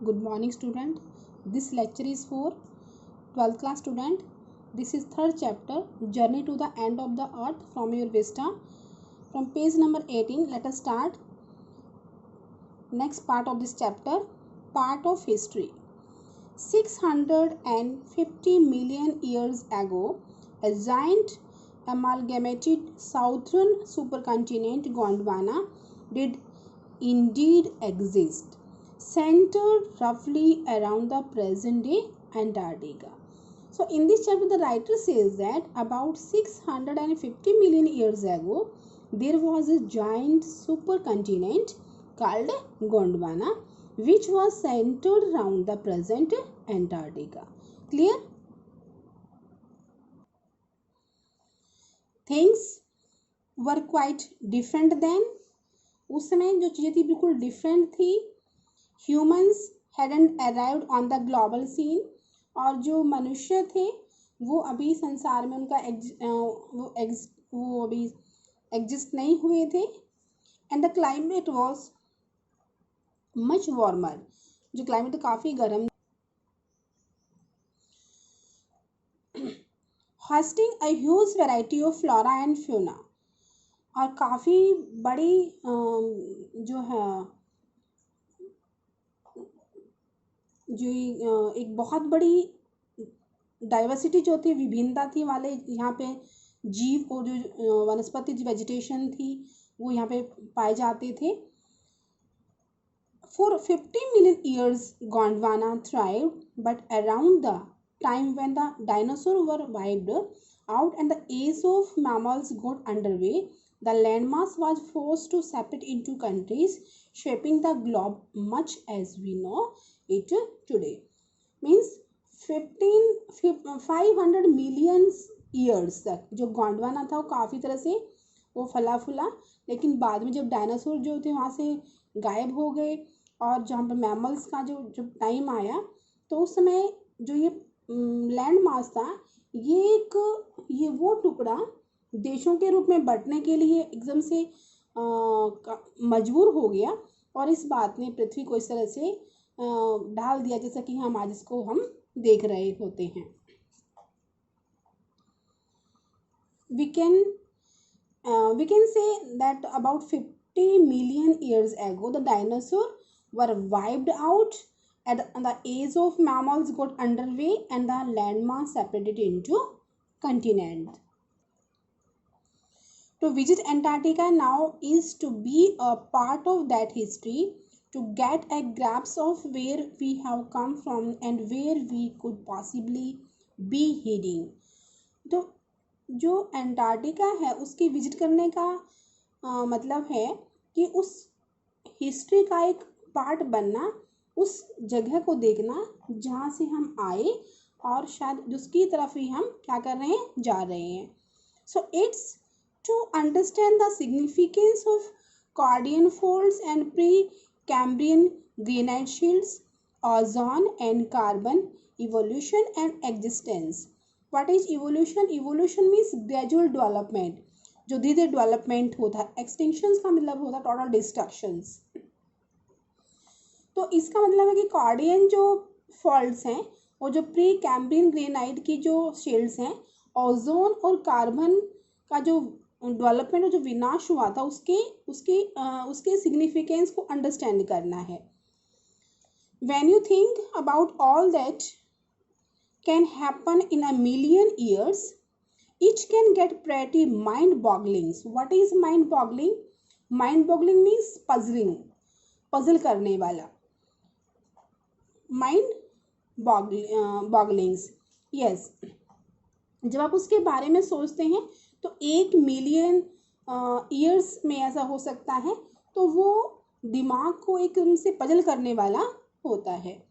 Good morning, student. This lecture is for 12th class student. This is third chapter, Journey to the End of the Earth from your Vista. From page number 18, let us start. Next part of this chapter, part of history. 650 million years ago, a giant amalgamated southern supercontinent Gondwana did indeed exist, centered roughly around the present day Antarctica. So in this chapter the writer says that about 650 million years ago there was a giant supercontinent called Gondwana which was centered around the present Antarctica. Clear? Things were quite different then. उस समय जो चीज़ें थी बिल्कुल different थी. Humans hadn't arrived on the global scene, और जो मनुष्य थे वो अभी संसार में उनका वो अभी एग्जिस्ट नहीं हुए थे. And the climate was much warmer, जो क्लाइमेट काफ़ी गर्म. Hoisting a huge variety of flora and fauna, और काफ़ी बड़ी जो है जो एक बहुत बड़ी डाइवर्सिटी जो थी, विभिन्नता थी वाले यहाँ पे जीव और जो वनस्पति वेजिटेशन थी वो यहाँ पे पाए जाते थे. For 50 million years Gondwana thrived, but around the time when the dinosaurs were wiped out and the age of mammals got underway, the landmass was forced to separate into countries, shaping the globe much as we know it today. Means 500 million years तक जो गोंडवाना था वो काफ़ी तरह से वो फला फूला, लेकिन बाद में जब डायनासोर जो थे वहाँ से गायब हो गए और जहाँ पर मैमल्स का जो टाइम आया तो उस समय जो ये लैंड मास था ये वो टुकड़ा देशों के रूप में बंटने के लिए एकदम से मजबूर हो गया, और इस बात ने पृथ्वी को इस तरह से ढाल दिया जैसा कि हम आज इसको हम देख रहे होते हैं. We can say that about 50 million years ago the dinosaurs were wiped out and the age of mammals got underway and the landmass separated into continents. To visit Antarctica now is to be a part of that history, to get a grasp of where we have come from and where we could possibly be heading. तो जो Antarctica है उसकी visit करने का मतलब है कि उस हिस्ट्री का एक पार्ट बनना, उस जगह को देखना जहाँ से हम आए और शायद उसकी तरफ ही हम क्या कर रहे हैं, जा रहे हैं. So it's to understand the significance of Cardian folds and pre-Cambrian granite shields, ozone and carbon, evolution and existence. What is evolution? Evolution means gradual development, जो धीरे धीरे डेवलपमेंट होता है. एक्सटिंक्शंस का मतलब होता है टोटल डिस्ट्रक्शंस. तो इसका मतलब है कि कार्डियन जो फॉल्ट्स हैं और जो प्री कैम्ब्रियन ग्रेनाइट की जो शील्ड्स हैं, ओजोन और कार्बन का जो डेवलपमेंट और जो विनाश हुआ था उसके सिग्निफिकेंस को अंडरस्टैंड करना है. When you think about all that can happen in a million years, it can get pretty mind boggling. What is mind boggling? Mind boggling means puzzling, puzzle करने वाला. Mind bogglings, yes. जब आप उसके बारे में सोचते हैं तो 1 मिलियन ईयर्स में ऐसा हो सकता है, तो वो दिमाग को एक उनसे पजल करने वाला होता है.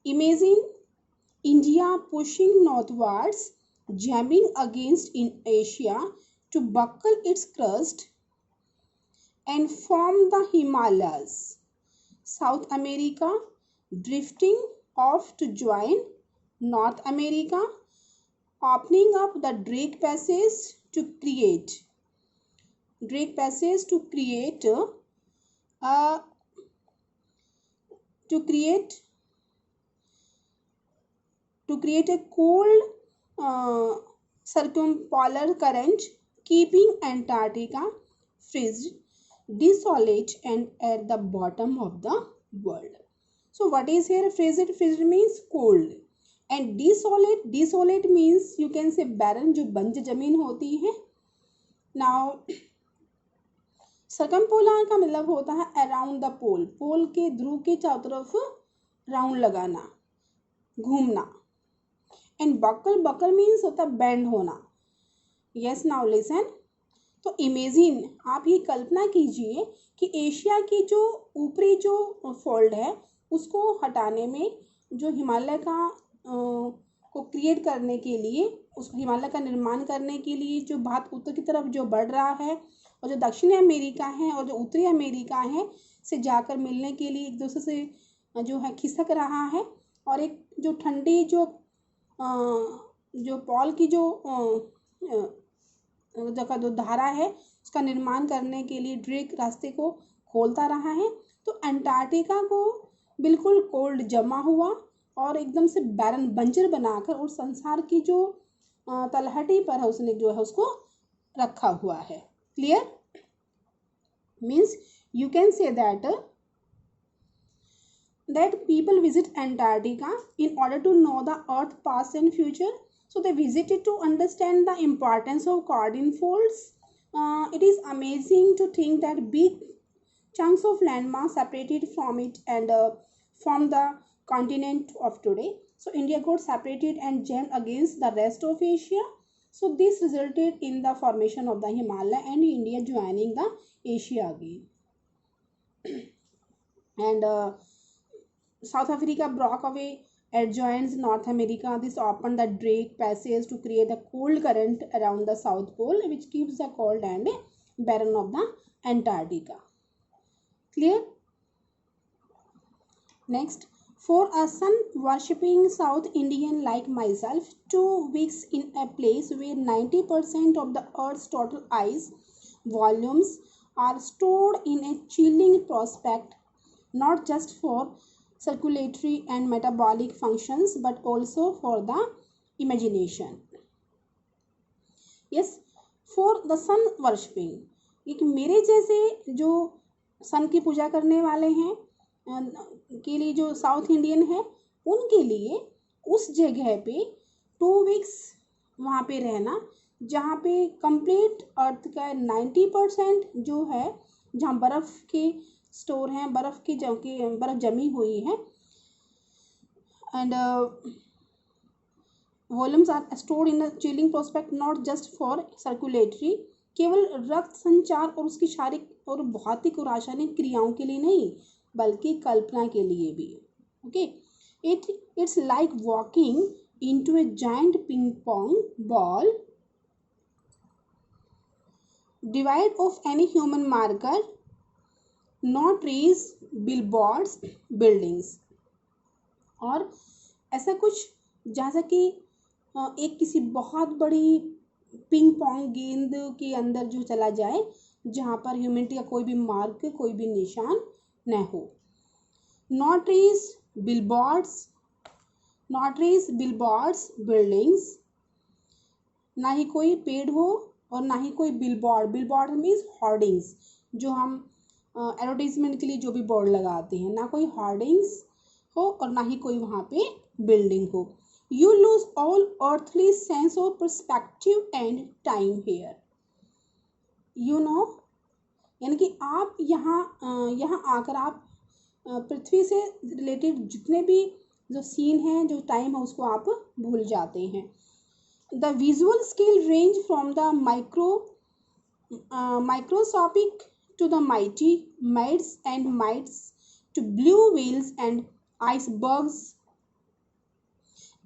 Imagine India pushing northwards, jamming against in Asia to buckle its crust and form the Himalayas. South America drifting off to join North America, opening up the Drake Passage to create uh, to create a cold circumpolar current, keeping Antarctica freezed, desolate, and at the bottom of the world. So, what is here freezed? Freezed means cold, and desolate. Desolate means you can say barren, जो बंजर जमीन होती है. Now, सर्कमपोलर का मतलब होता है around the पोल. पोल के ध्रुव के चारों तरफ राउंड लगाना, घूमना. एंड बकल, बकल मीन्स होता है बेंड होना. Yes, now listen. तो इमेजिन, आप ये कल्पना कीजिए कि एशिया की जो ऊपरी जो फोल्ड है उसको हटाने में, जो हिमालय का को क्रिएट करने के लिए, उस हिमालय का निर्माण करने के लिए जो भाग उत्तर की तरफ जो बढ़ रहा है, और जो दक्षिणी अमेरिका है और जो उत्तरी अमेरिका है से जाकर मिलने के लिए एक दूसरे से जो है खिसक रहा है, और एक जो ठंडी जो पॉल की जो जगह जो धारा है उसका निर्माण करने के लिए ड्रेक रास्ते को खोलता रहा है. तो अंटार्कटिका को बिल्कुल कोल्ड जमा हुआ और एकदम से बैरन बंजर बनाकर और संसार की जो तलहटी पर है उसने जो है उसको रखा हुआ है. Clear? Means you can say that people visit Antarctica in order to know the Earth past and future. So they visited to understand the importance of coordinate folds. It is amazing to think that big chunks of landmass separated from it and from the continent of today. So India got separated and jammed against the rest of Asia. So this resulted in the formation of the Himalaya and India joining the Asia again. And South Africa broke away, adjoins North America. This opened the Drake Passage to create a cold current around the South Pole, which keeps the cold and barren of the Antarctica. Clear? Next, for a sun-worshipping South Indian like myself, 2 weeks in a place where 90% of the Earth's total ice volumes are stored in a chilling prospect, not just for circulatory and metabolic functions but also for the imagination. Yes, for the sun worshipping, एक मेरे जैसे जो सन की पूजा करने वाले हैं के लिए जो साउथ इंडियन है, उनके लिए उस जगह पे 2 वीक्स वहाँ पे रहना जहाँ पे कंप्लीट अर्थ का 90% जो है, जहाँ बर्फ़ के स्टोर हैं, बर्फ़ की बर्फ़ जमी हुई है, and volumes are stored in a chilling prospect not just for circulatory, केवल रक्त संचार और उसकी शारीरिक और भौतिक और रासायनिक क्रियाओं के लिए नहीं बल्कि कल्पना के लिए भी. Okay, it's like walking into a giant ping pong ball devoid of any human marker, no trees, billboards, buildings. और ऐसा कुछ जैसा कि एक किसी बहुत बड़ी पिंग पोंग गेंद के अंदर जो चला जाए जहाँ पर ह्यूमैनिटी का कोई भी मार्क, कोई भी निशान न हो. नो ट्रीज, बिलबोर्ड्स, बिल्डिंग्स, ना ही कोई पेड़ हो और ना ही कोई बिलबोर्ड. बिलबोर्ड मीन्स होर्डिंग्स, जो हम एडवर्टीजमेंट के लिए जो भी बोर्ड लगाते हैं, ना कोई होर्डिंग्स हो और ना ही कोई वहाँ पे बिल्डिंग हो. You lose all earthly sense of perspective and time here. You know, यानी कि आप यहाँ आकर आप पृथ्वी से रिलेटेड जितने भी जो सीन हैं, जो टाइम है, उसको आप भूल जाते हैं. The visual scale range from the microscopic to the mighty mites and mites to blue whales and icebergs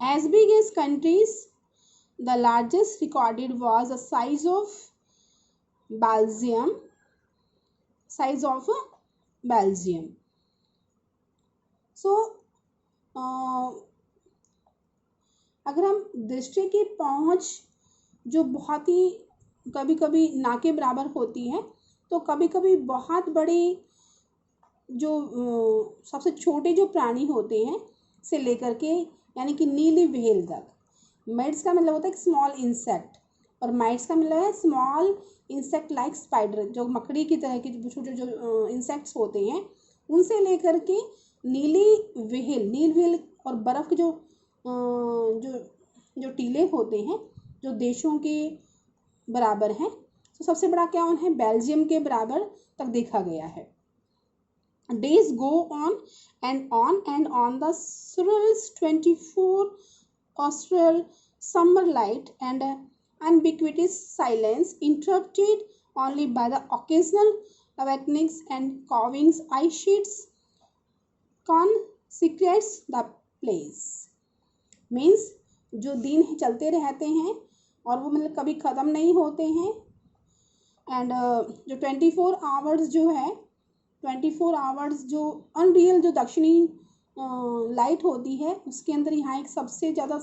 as big as countries. The largest recorded was the size of Belgium. So अगर हम दृष्टि की पहुंच जो बहुत ही कभी कभी ना के बराबर होती है, तो कभी कभी बहुत बड़ी जो सबसे छोटे जो प्राणी होते हैं से लेकर के यानी कि नीली व्हेल तक। मेड्स का मतलब होता है स्मॉल इंसेक्ट और माइट्स का मतलब है स्मॉल इंसेक्ट लाइक स्पाइडर, जो मकड़ी की तरह के छोटे जो इंसेक्ट्स होते हैं, उनसे लेकर के नीली व्हेल और बर्फ़ के जो जो टीले होते हैं जो देशों के बराबर हैं, तो सबसे बड़ा क्या है, बेल्जियम के बराबर तक देखा गया है। Days go on and on the surreal 24 austral summer light and ubiquitous silence, interrupted only by the occasional awakenings and cawings ice sheets, consecrates the place. Means जो दिन चलते रहते हैं और वो मतलब कभी ख़त्म नहीं होते हैं, एंड जो 24 आवर्स जो है 24 आवर्स जो अनरियल जो दक्षिणी लाइट होती है उसके अंदर यहाँ एक सबसे ज़्यादा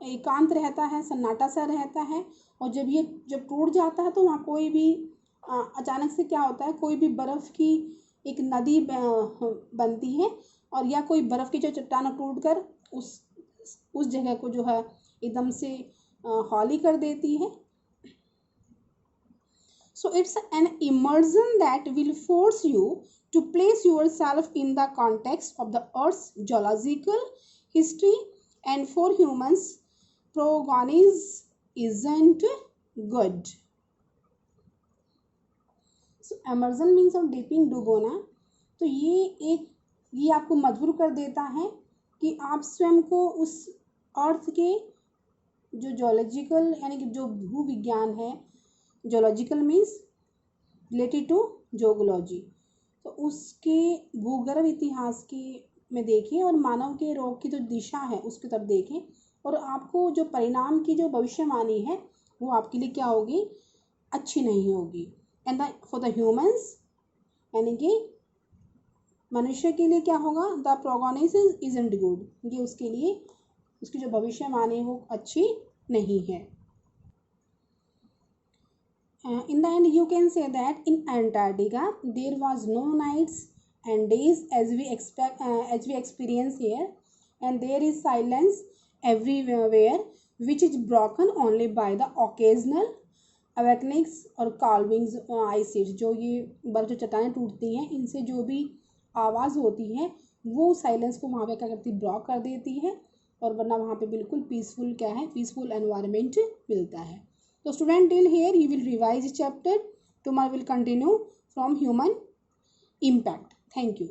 एकांत रहता है, सन्नाटा सा रहता है। और जब टूट जाता है तो वहाँ कोई भी अचानक से क्या होता है, कोई भी बर्फ़ की एक नदी बनती है और या कोई बर्फ़ की जो चट्टान टूट कर उस जगह को जो है एकदम से हौली कर देती है। So it's an immersion that will force you to place yourself in the context of the Earth's geological history, and for humans, progonies isn't good. So immersion means of dipping, डुबोना। तो ये आपको मजबूर कर देता है कि आप स्वयं को उस अर्थ के जो जोलॉजिकल यानी कि जो भूविज्ञान है, जोलॉजिकल मीन्स रिलेटेड टू जोगोलॉजी, तो उसके भूगर्भ इतिहास के में देखें और मानव के रोग की जो दिशा है उसकी तरफ देखें, और आपको जो परिणाम की जो भविष्यवाणी है वो आपके लिए क्या होगी, अच्छी नहीं होगी। एंड फॉर द ह्यूमंस यानी कि मनुष्य के लिए क्या होगा, द प्रोगोनिसिस इजंट गुड, ये उसके लिए उसकी जो भविष्यवाणी है वो अच्छी नहीं है। In the end, you can say that in Antarctica there was no nights and days as we experience here, and there is silence everywhere, which is broken only by the occasional awakenings और calvings ice sheets। जो ये बर्फ जो चट्टानें टूटती हैं इनसे जो भी आवाज़ होती है वो साइलेंस को वहाँ पे क्या करती, ब्लॉक कर देती है, और वरना वहाँ पे बिल्कुल पीसफुल क्या है, पीसफुल एनवायरनमेंट मिलता है। So student, till here you will revise chapter. Tomorrow will continue from human impact. Thank you.